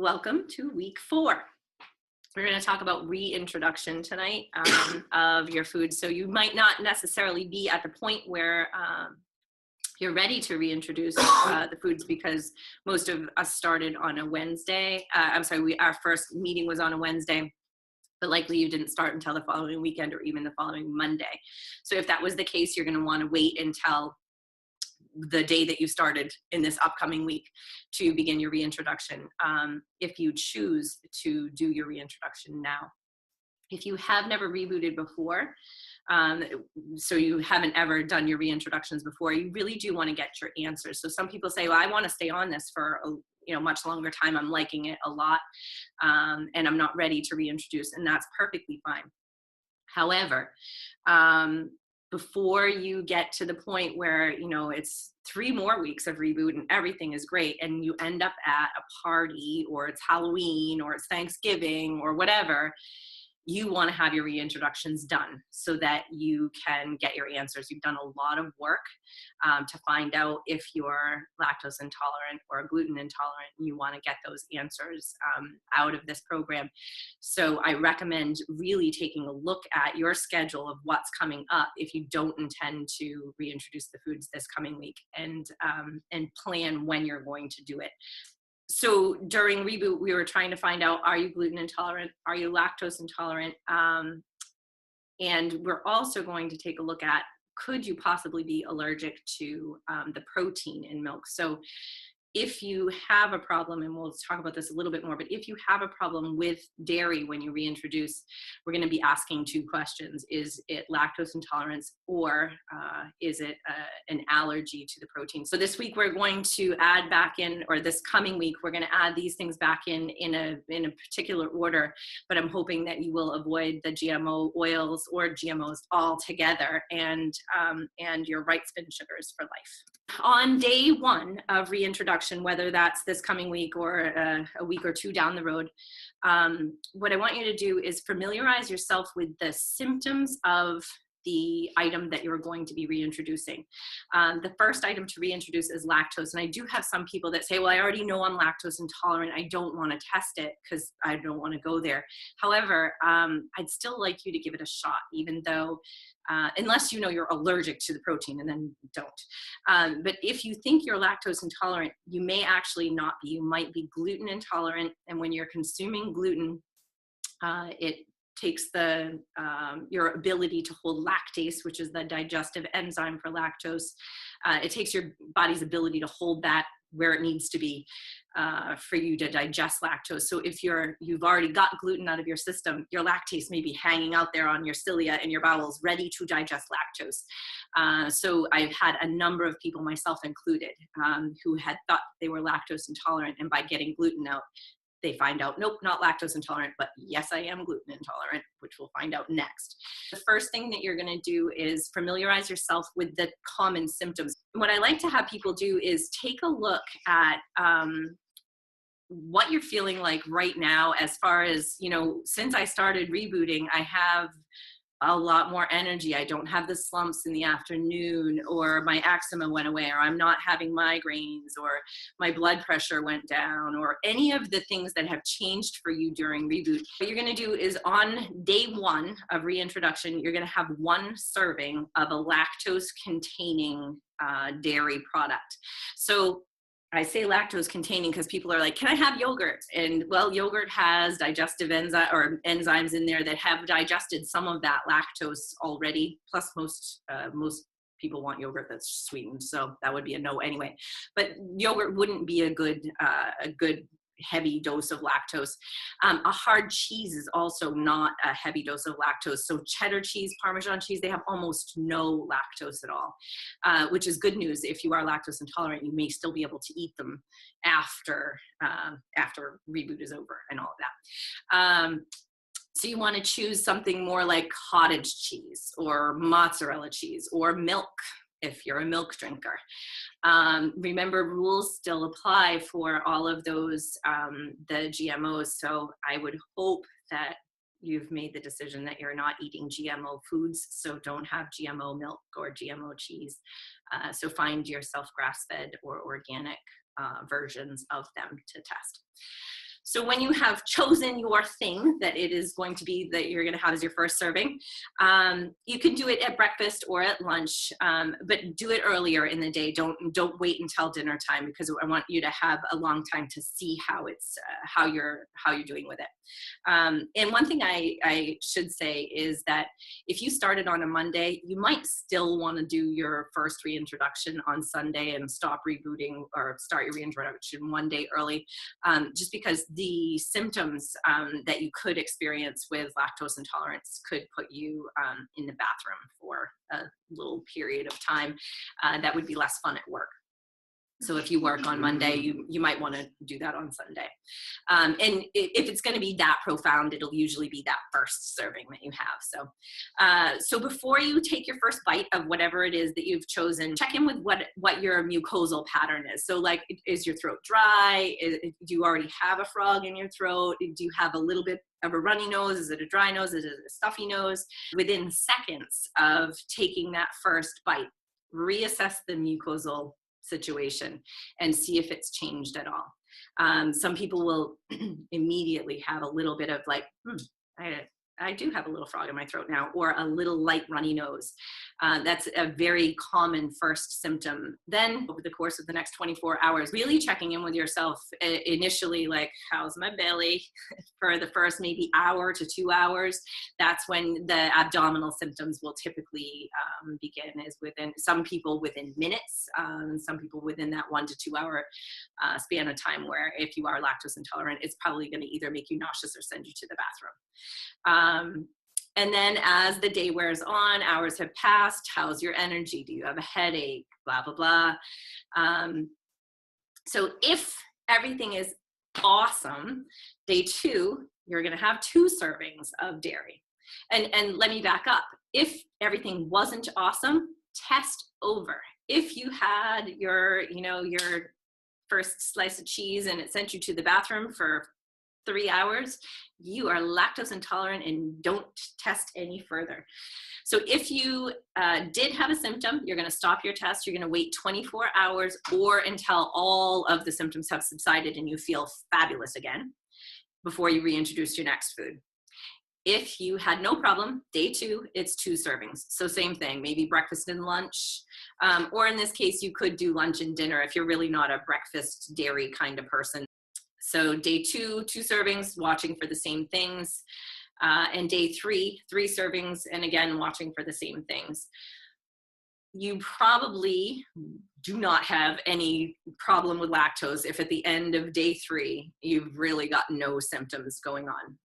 Welcome to week 4. We're going to talk about reintroduction tonight of your food. So you might not necessarily be at the point where you're ready to reintroduce the foods, because most of us started on a Wednesday. Our first meeting was on a Wednesday, but likely you didn't start until the following weekend or even the following Monday. So if that was the case, you're going to want to wait until the day that you started in this upcoming week to begin your reintroduction, if you choose to do your reintroduction now. If you have never rebooted before, so you haven't ever done your reintroductions before, you really do want to get your answers. So some people say, well, I want to stay on this for a much longer time. I'm liking it a lot, and I'm not ready to reintroduce, and that's perfectly fine. However, before you get to the point where, it's 3 more weeks of reboot and everything is great, and you end up at a party, or it's Halloween, or it's Thanksgiving, or whatever, you want to have your reintroductions done so that you can get your answers. You've done a lot of work to find out if you're lactose intolerant or gluten intolerant, and you want to get those answers out of this program. So I recommend really taking a look at your schedule of what's coming up if you don't intend to reintroduce the foods this coming week, and plan when you're going to do it. So during Reboot, we were trying to find out, are you gluten intolerant? Are you lactose intolerant? And we're also going to take a look at, could you possibly be allergic to the protein in milk? So if you have a problem, and we'll talk about this a little bit more, but if you have a problem with dairy when you reintroduce, we're going to be asking 2 questions. Is it lactose intolerance, or is it an allergy to the protein? So this week we're going to add back in, or this coming week, we're going to add these things back in a particular order, but I'm hoping that you will avoid the GMO oils or GMOs altogether, and your right spin sugars for life. On day 1 of reintroduction, whether that's this coming week or a week or 2 down the road, what I want you to do is familiarize yourself with the symptoms of the item that you're going to be reintroducing. The first item to reintroduce is lactose. And I do have some people that say, well, I already know I'm lactose intolerant. I don't want to test it because I don't want to go there. However, I'd still like you to give it a shot, even though, unless you know you're allergic to the protein, and then don't. But if you think you're lactose intolerant, you may actually not be. You might be gluten intolerant. And when you're consuming gluten, it takes your ability to hold lactase, which is the digestive enzyme for lactose. It takes your body's ability to hold that where it needs to be for you to digest lactose. So if you've already got gluten out of your system, your lactase may be hanging out there on your cilia and your bowels, ready to digest lactose. So I've had a number of people, myself included, who had thought they were lactose intolerant, and by getting gluten out, they find out, nope, not lactose intolerant, but yes, I am gluten intolerant, which we'll find out next. The first thing that you're going to do is familiarize yourself with the common symptoms. What I like to have people do is take a look at what you're feeling like right now, as far as, since I started rebooting, I have a lot more energy. I don't have the slumps in the afternoon, or my eczema went away, or I'm not having migraines, or my blood pressure went down, or any of the things that have changed for you during reboot. What you're going to do is, on day 1 of reintroduction, you're going to have 1 serving of a lactose containing dairy product. So I say lactose containing because people are like, can I have yogurt? And well, yogurt has digestive enzymes in there that have digested some of that lactose already. Plus most people want yogurt that's sweetened, so that would be a no anyway. But yogurt wouldn't be a good heavy dose of lactose. A hard cheese is also not a heavy dose of lactose. So cheddar cheese, Parmesan cheese, they have almost no lactose at all, which is good news. If you are lactose intolerant, you may still be able to eat them after reboot is over and all of that. So you want to choose something more like cottage cheese or mozzarella cheese or milk if you're a milk drinker. Remember, rules still apply for all of those, the GMOs. So I would hope that you've made the decision that you're not eating GMO foods, so don't have GMO milk or GMO cheese. So find yourself grass-fed or organic versions of them to test. So when you have chosen your thing that it is going to be that you're going to have as your first serving, you can do it at breakfast or at lunch, but do it earlier in the day. Don't wait until dinner time, because I want you to have a long time to see how it's how you're doing with it. And one thing I should say is that if you started on a Monday, you might still want to do your first reintroduction on Sunday and stop rebooting or start your reintroduction one day early, just because the symptoms that you could experience with lactose intolerance could put you in the bathroom for a little period of time that would be less fun at work. So if you work on Monday, you might want to do that on Sunday. And if it's going to be that profound, it'll usually be that first serving that you have. So before you take your first bite of whatever it is that you've chosen, check in with what your mucosal pattern is. So like, is your throat dry? Do you already have a frog in your throat? Do you have a little bit of a runny nose? Is it a dry nose? Is it a stuffy nose? Within seconds of taking that first bite, reassess the mucosal situation and see if it's changed at all. Some people will immediately have a little bit of like, I do have a little frog in my throat now, or a little light runny nose. That's a very common first symptom. Then over the course of the next 24 hours, really checking in with yourself initially, like, how's my belly for the first maybe hour to 2 hours. That's when the abdominal symptoms will typically begin, is within some people within minutes, some people within that 1 to 2 hour span of time, where if you are lactose intolerant, it's probably going to either make you nauseous or send you to the bathroom. And then as the day wears on, hours have passed, how's your energy? Do you have a headache? Blah, blah, blah. So if everything is awesome, day 2, you're going to have 2 servings of dairy. And let me back up. If everything wasn't awesome, test over. If you had your first slice of cheese and it sent you to the bathroom for 3 hours, you are lactose intolerant and don't test any further. So if you did have a symptom, you're going to stop your test. You're going to wait 24 hours or until all of the symptoms have subsided and you feel fabulous again before you reintroduce your next food. If you had no problem, day 2, it's 2 servings. So same thing, maybe breakfast and lunch, or in this case, you could do lunch and dinner if you're really not a breakfast dairy kind of person. So day 2, 2 servings, watching for the same things. And day 3, 3 servings, and again, watching for the same things. You probably do not have any problem with lactose if at the end of day 3, you've really got no symptoms going on.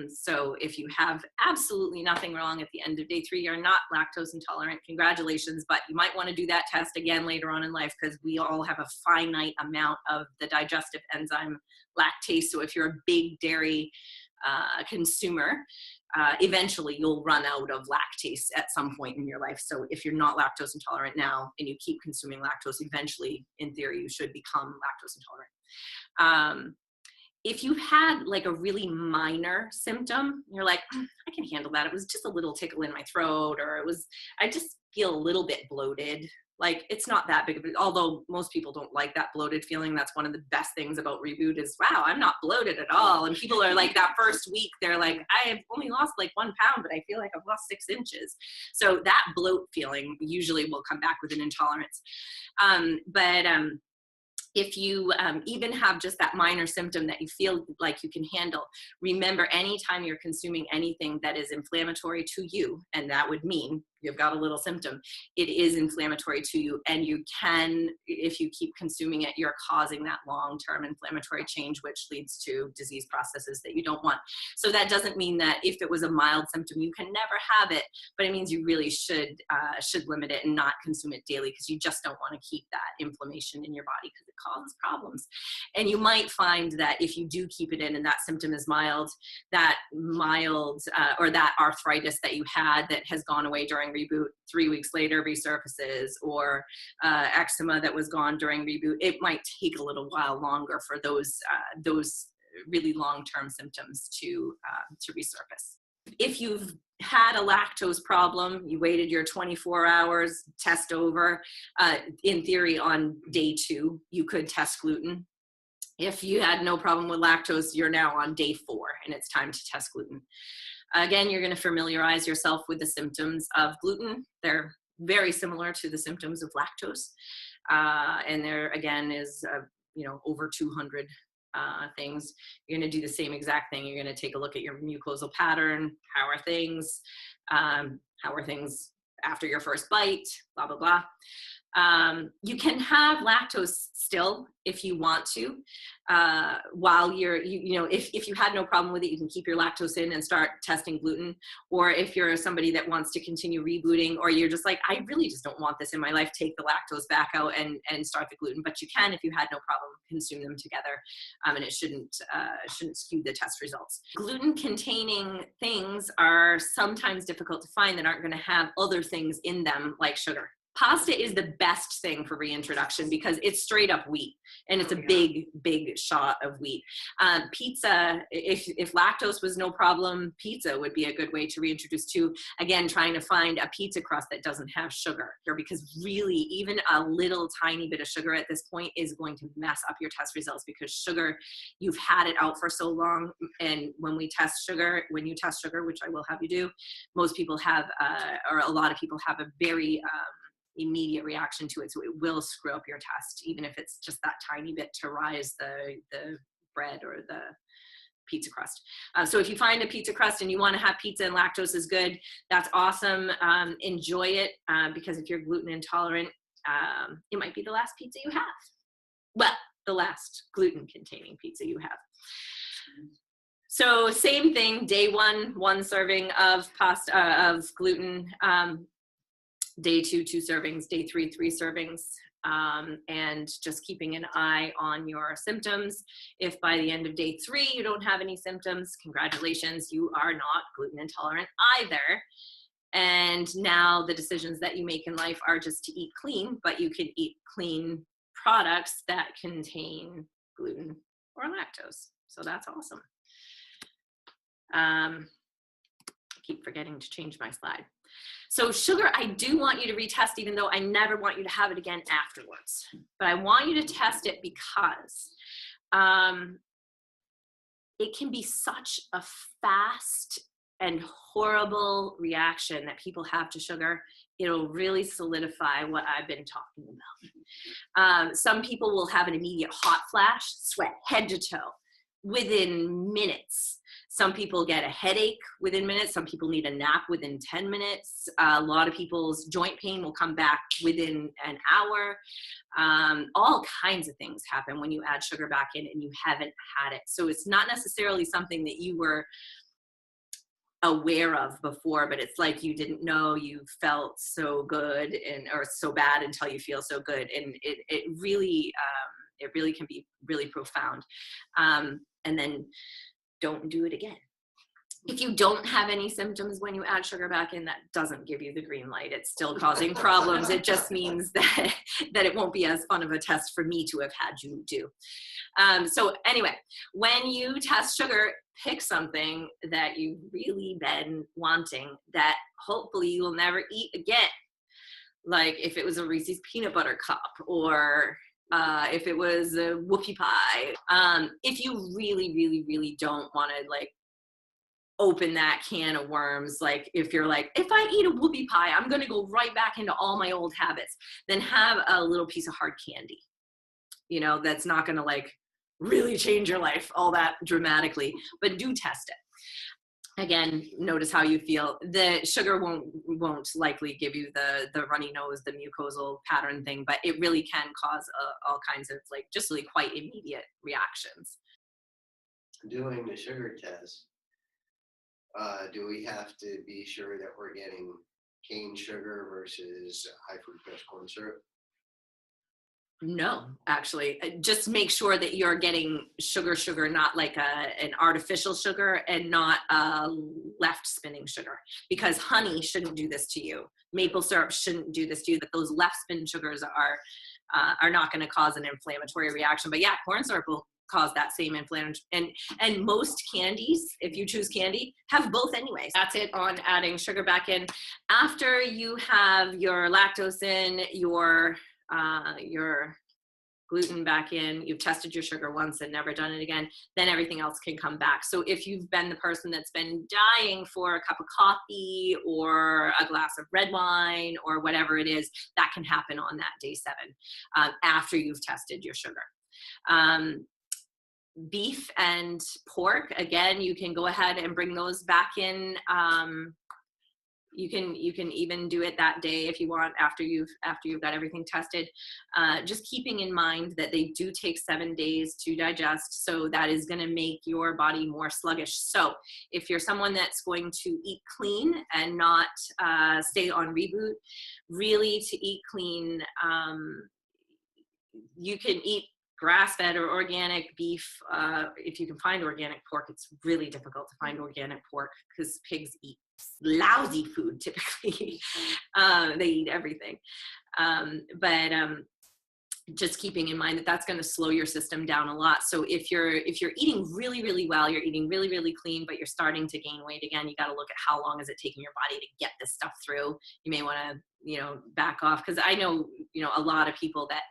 So if you have absolutely nothing wrong at the end of day 3, you're not lactose intolerant, congratulations, but you might want to do that test again later on in life, because we all have a finite amount of the digestive enzyme lactase. So if you're a big dairy consumer, eventually you'll run out of lactase at some point in your life. So if you're not lactose intolerant now and you keep consuming lactose, eventually, in theory, you should become lactose intolerant. If you had like a really minor symptom, you're like, I can handle that. It was just a little tickle in my throat, or I just feel a little bit bloated. Like, it's not that big of a, although most people don't like that bloated feeling. That's one of the best things about Reboot is, wow, I'm not bloated at all. And people are like, that first week, they're like, I have only lost like 1 pound, but I feel like I've lost 6 inches. So that bloat feeling usually will come back with an intolerance. If you even have just that minor symptom that you feel like you can handle, remember, anytime you're consuming anything that is inflammatory to you, and that would mean you've got a little symptom, it is inflammatory to you, and you can, if you keep consuming it, you're causing that long-term inflammatory change, which leads to disease processes that you don't want. So that doesn't mean that if it was a mild symptom, you can never have it, but it means you really should limit it and not consume it daily, because you just don't want to keep that inflammation in your body, because it causes problems. And you might find that if you do keep it in and that symptom is mild, or that arthritis that you had that has gone away during Reboot 3 weeks later resurfaces, or eczema that was gone during Reboot, it might take a little while longer for those really long-term symptoms to resurface. If you've had a lactose problem, you waited your 24 hours, test over. In theory, on day 2, you could test gluten. If you had no problem with lactose, you're now on day 4 and it's time to test gluten. Again, you're going to familiarize yourself with the symptoms of gluten. They're very similar to the symptoms of lactose. And there again is, over 200 things. You're going to do the same exact thing. You're going to take a look at your mucosal pattern. How are things? How are things after your first bite? Blah, blah, blah. You can have lactose still if you want to, while if you had no problem with it, you can keep your lactose in and start testing gluten. Or if you're somebody that wants to continue rebooting, or you're just like, I really just don't want this in my life, take the lactose back out and start the gluten. But you can, if you had no problem, consume them together, and it shouldn't skew the test results. Gluten containing things are sometimes difficult to find that aren't going to have other things in them like sugar. Pasta is the best thing for reintroduction because it's straight up wheat, and it's a big shot of wheat. Pizza, if lactose was no problem, pizza would be a good way to reintroduce too. Again, trying to find a pizza crust that doesn't have sugar, because really even a little tiny bit of sugar at this point is going to mess up your test results, because sugar, you've had it out for so long. And when you test sugar, which I will have you do, most people have, or a lot of people have a very immediate reaction to it, so it will screw up your test, even if it's just that tiny bit to rise the bread or the pizza crust. So if you find a pizza crust and you want to have pizza and lactose is good, that's awesome. Enjoy it, because if you're gluten intolerant, it might be the last pizza you have. Well, the last gluten containing pizza you have. So same thing, day 1 serving of pasta, of gluten. Day 2, 2 servings, day 3, 3 servings, and just keeping an eye on your symptoms. If by the end of day 3 you don't have any symptoms, congratulations, you are not gluten intolerant either. And now the decisions that you make in life are just to eat clean, but you can eat clean products that contain gluten or lactose. So that's awesome. I keep forgetting to change my slide. So sugar, I do want you to retest, even though I never want you to have it again afterwards. But I want you to test it because it can be such a fast and horrible reaction that people have to sugar. It'll really solidify what I've been talking about. Some people will have an immediate hot flash, sweat head to toe within minutes. Some people get a headache within minutes. Some people need a nap within 10 minutes. A lot of people's joint pain will come back within an hour. All kinds of things happen when you add sugar back in and you haven't had it. So it's not necessarily something that you were aware of before, but it's like you didn't know you felt so good or so bad until you feel so good. And it really can be really profound. And then don't do it again. If you don't have any symptoms when you add sugar back in, that doesn't give you the green light. It's still causing problems. It just means that it won't be as fun of a test for me to have had you do. So anyway, when you test sugar, pick something that you've really been wanting that hopefully you will never eat again. Like if it was a Reese's peanut butter cup, or if it was a whoopie pie. If you really, really, really don't want to like open that can of worms, like if you're like, if I eat a whoopie pie, I'm going to go right back into all my old habits, then have a little piece of hard candy, that's not going to like really change your life all that dramatically, but do test it. Again, notice how you feel. The sugar won't likely give you the runny nose, the mucosal pattern thing, but it really can cause all kinds of like just really quite immediate reactions. Doing the sugar test, do we have to be sure that we're getting cane sugar versus high fructose corn syrup? No, actually, just make sure that you're getting sugar, not like an artificial sugar, and not left spinning sugar, because honey shouldn't do this to you. Maple syrup shouldn't do this to you, but those left spin sugars are not going to cause an inflammatory reaction. But yeah, corn syrup will cause that same inflammation. And most candies, if you choose candy, have both anyways. That's it on adding sugar back in. After you have your lactose in, your gluten back in, you've tested your sugar once and never done it again, then everything else can come back. So if you've been the person that's been dying for a cup of coffee or a glass of red wine or whatever it is, that can happen on that day 7 after you've tested your sugar. Beef and pork, again, you can go ahead and bring those back in. You can even do it that day if you want, after you've got everything tested. Just keeping in mind that they do take 7 days to digest, so that is going to make your body more sluggish. So if you're someone that's going to eat clean and not stay on reboot, really to eat clean, you can eat grass-fed or organic beef. If you can find organic pork, it's really difficult to find organic pork because pigs eat lousy food typically. They eat everything. But just keeping in mind that that's going to slow your system down a lot. So if you're eating really, really well, you're eating really, really clean, but you're starting to gain weight again, you got to look at how long is it taking your body to get this stuff through. You may want to, back off, because I know, a lot of people that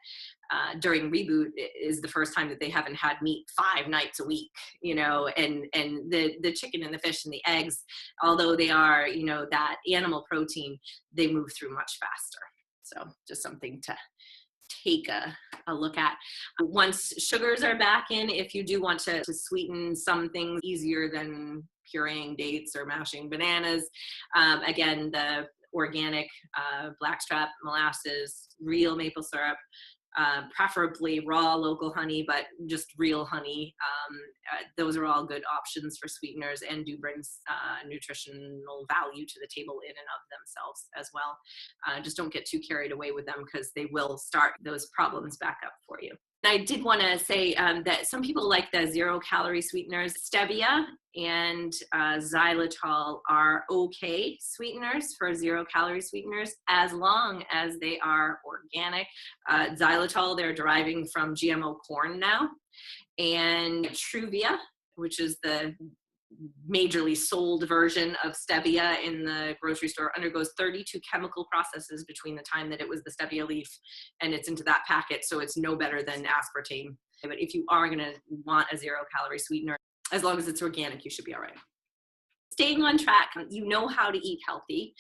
during reboot is the first time that they haven't had meat 5 nights a week, and the chicken and the fish and the eggs, although they are, that animal protein, they move through much faster. So just something to take a look at. Once sugars are back in, if you do want to sweeten some things easier than pureeing dates or mashing bananas, again, the organic blackstrap molasses, real maple syrup, preferably raw local honey, but just real honey. Those are all good options for sweeteners and do bring nutritional value to the table in and of themselves as well. Just don't get too carried away with them, because they will start those problems back up for you. I did want to say that some people like the 0-calorie sweeteners. Stevia and xylitol are okay sweeteners for 0-calorie sweeteners, as long as they are organic. Xylitol, they're deriving from GMO corn now. And Truvia, which is the majorly sold version of stevia in the grocery store, undergoes 32 chemical processes between the time that it was the stevia leaf and it's into that packet, so it's no better than aspartame. But if you are going to want a 0-calorie sweetener, as long as it's organic, you should be all right. Staying on track, you know how to eat healthy.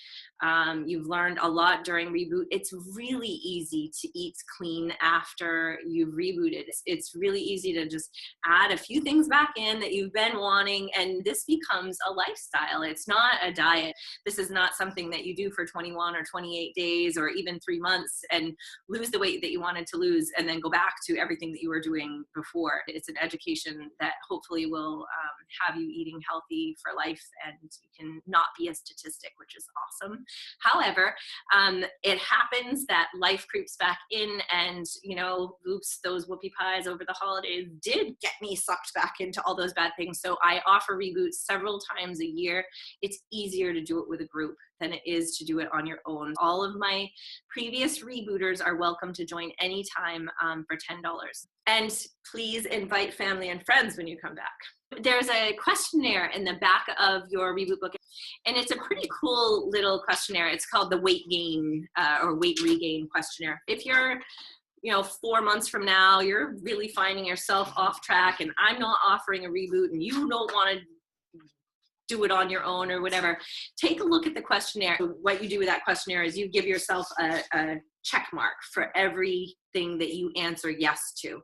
You've learned a lot during reboot. It's really easy to eat clean after you've rebooted. It's really easy to just add a few things back in that you've been wanting, and this becomes a lifestyle. It's not a diet. This is not something that you do for 21 or 28 days or even 3 months and lose the weight that you wanted to lose and then go back to everything that you were doing before. It's an education that hopefully will have you eating healthy for life, and you can not be a statistic, which is awesome. However, it happens that life creeps back in, and oops, those whoopie pies over the holidays did get me sucked back into all those bad things. So I offer reboots several times a year. It's easier to do it with a group than it is to do it on your own. All of my previous rebooters are welcome to join anytime for $10. And please invite family and friends when you come back. There's a questionnaire in the back of your reboot book, and it's a pretty cool little questionnaire. It's called the weight gain or weight regain questionnaire. If you're 4 months from now, you're really finding yourself off track and I'm not offering a reboot and you don't want to do it on your own or whatever, take a look at the questionnaire. What you do with that questionnaire is you give yourself a check mark for everything that you answer yes to.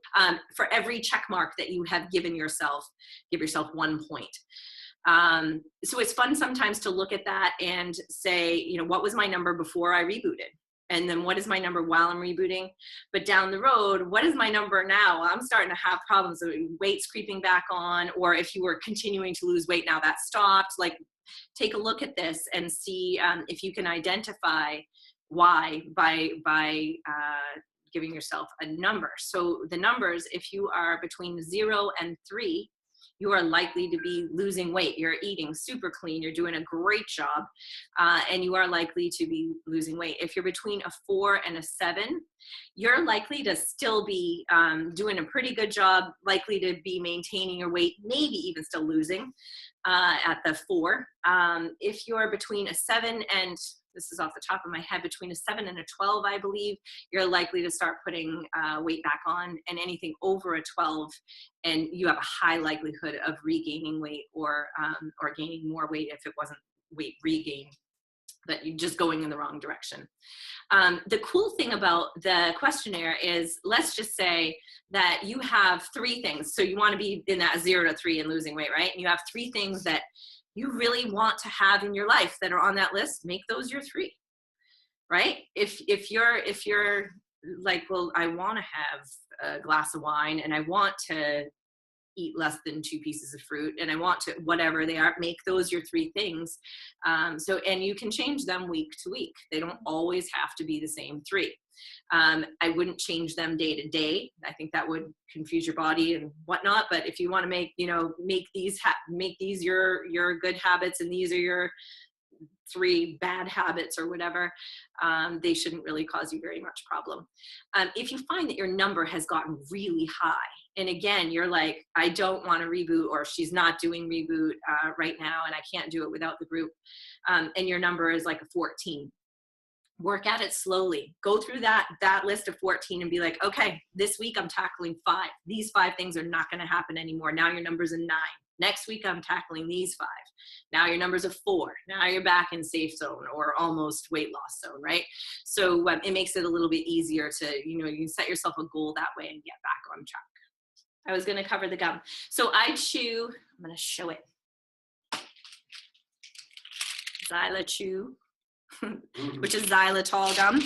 For every check mark that you have given yourself, give yourself 1 point. So it's fun sometimes to look at that and say, what was my number before I rebooted? And then what is my number while I'm rebooting? But down the road, what is my number now? I'm starting to have problems. So weight's creeping back on, or if you were continuing to lose weight, now that stopped. Like, take a look at this and see if you can identify why by giving yourself a number. So the numbers, if you are between 0 and 3, you are likely to be losing weight. You're eating super clean. You're doing a great job. And you are likely to be losing weight. If you're between a 4 and a 7, you're likely to still be doing a pretty good job, likely to be maintaining your weight, maybe even still losing at the 4. If you're between a 7 and this is off the top of my head, between a 7 and a 12, I believe, you're likely to start putting weight back on, and anything over a 12, and you have a high likelihood of regaining weight or gaining more weight if it wasn't weight regain, that you're just going in the wrong direction. The cool thing about the questionnaire is, let's just say that you have 3 things. So you want to be in that 0 to 3 and losing weight, right? And you have 3 things that you really want to have in your life that are on that list. Make those your 3, right? If you're like, well, I want to have a glass of wine, and I want to eat less than 2 pieces of fruit, and I want to, whatever they are, make those your 3 things. And you can change them week to week. They don't always have to be the same 3. I wouldn't change them day to day. I think that would confuse your body and whatnot. But if you want to make, make these your good habits, and these are your 3 bad habits or whatever, they shouldn't really cause you very much problem. If you find that your number has gotten really high, and again, you're like, I don't want to reboot, or she's not doing reboot right now, and I can't do it without the group, and your number is like a 14, work at it slowly. Go through that list of 14 and be like, okay, this week I'm tackling 5. These 5 things are not going to happen anymore. Now your number's a 9. Next week I'm tackling these 5. Now your number's a 4. Now you're back in safe zone or almost weight loss zone, right? So it makes it a little bit easier to, you can set yourself a goal that way and get back on track. I was going to cover the gum. So I chew, I'm going to show it. Xyla-Chew, which is xylitol gum.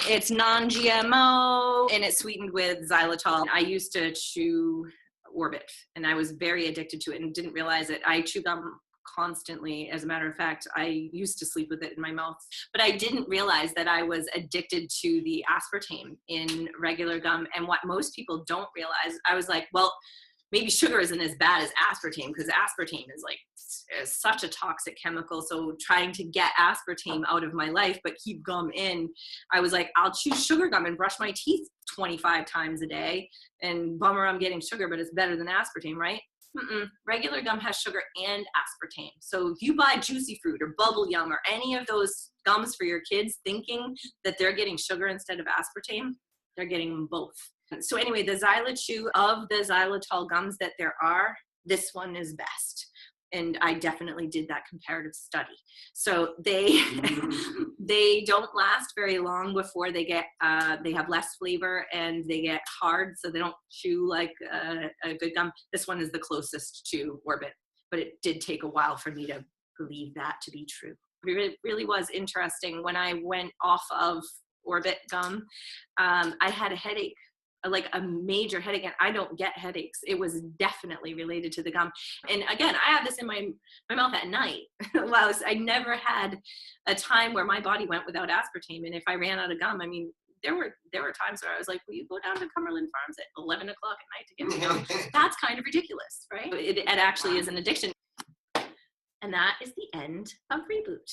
It's non-GMO, and it's sweetened with xylitol. I used to chew Orbit, and I was very addicted to it and didn't realize it. I chew gum constantly. As a matter of fact, I used to sleep with it in my mouth, but I didn't realize that I was addicted to the aspartame in regular gum. And what most people don't realize, I was like, well, maybe sugar isn't as bad as aspartame, because aspartame is such a toxic chemical. So trying to get aspartame out of my life but keep gum in, I was like, I'll chew sugar gum and brush my teeth 25 times a day, and bummer I'm getting sugar, but it's better than aspartame, right? Regular gum has sugar and aspartame. So if you buy Juicy Fruit or Bubble Yum or any of those gums for your kids thinking that they're getting sugar instead of aspartame, they're getting them both. So anyway, the Xyla-Chew, of the xylitol gums that there are, this one is best. And I definitely did that comparative study. So they don't last very long before they have less flavor and they get hard, so they don't chew like a good gum. This one is the closest to Orbit, but it did take a while for me to believe that to be true. It really was interesting. When I went off of Orbit gum, I had a headache, like a major headache, and I don't get headaches. It was definitely related to the gum. And again, I have this in my mouth at night. Wow, I never had a time where my body went without aspartame. And if I ran out of gum, I mean, there were times where I was like, will you go down to Cumberland Farms at 11 o'clock at night to get me gum? That's kind of ridiculous, right? It actually is an addiction. And that is the end of Reboot.